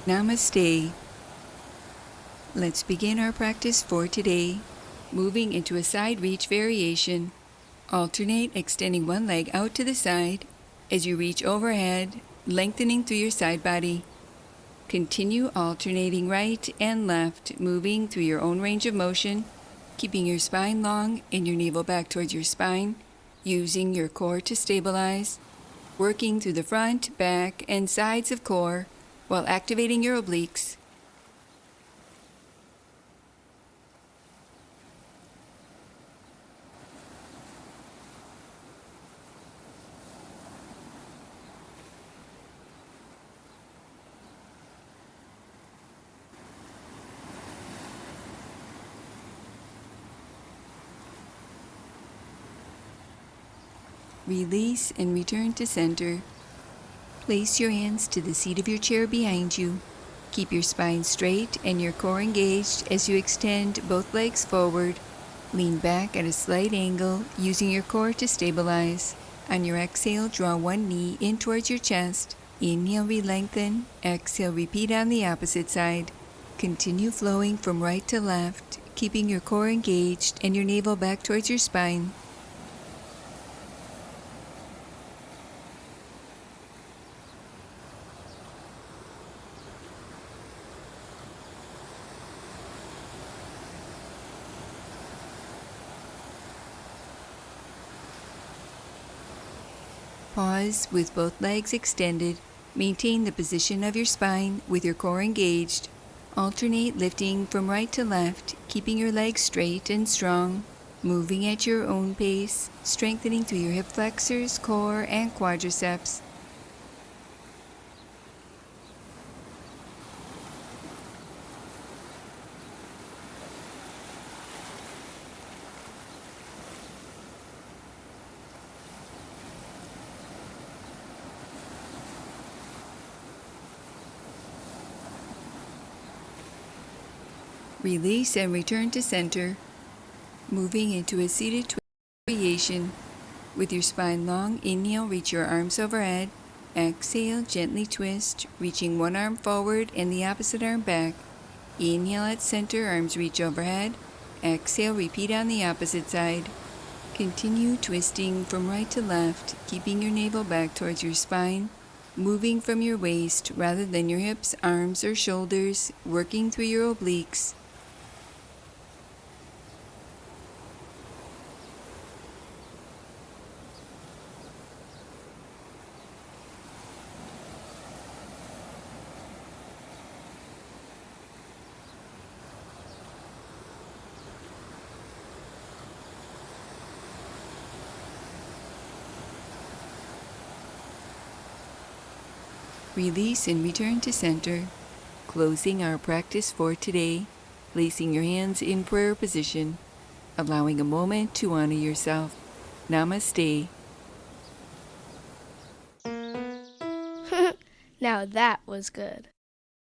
Namaste. Let's begin our practice for today. Moving into a side reach variation. Alternate extending one leg out to the side as you reach overhead, lengthening through your side body. Continue alternating right and left, moving through your own range of motion, keeping your spine long and your navel back towards your spine, using your core to stabilize, working through the front, back, and sides of core while activating your obliques. Release and return to center. Place your hands to the seat of your chair behind you. Keep your spine straight and your core engaged as you extend both legs forward. Lean back at a slight angle, using your core to stabilize. On your exhale, draw one knee in towards your chest. Inhale, re-lengthen. Exhale, repeat on the opposite side. Continue flowing from right to left, keeping your core engaged and your navel back towards your spine. Pause with both legs extended. Maintain the position of your spine with your core engaged. Alternate lifting from right to left, keeping your legs straight and strong. Moving at your own pace, strengthening through your hip flexors, core, and quadriceps. Release and return to center, moving into a seated twist variation. With your spine long, inhale, reach your arms overhead. Exhale, gently twist, reaching one arm forward and the opposite arm back. Inhale at center, arms reach overhead. Exhale, repeat on the opposite side. Continue twisting from right to left, keeping your navel back towards your spine. Moving from your waist rather than your hips, arms, or shoulders, working through your obliques. Release and return to center. Closing our practice for today, placing your hands in prayer position, allowing a moment to honor yourself. Namaste. Now that was good.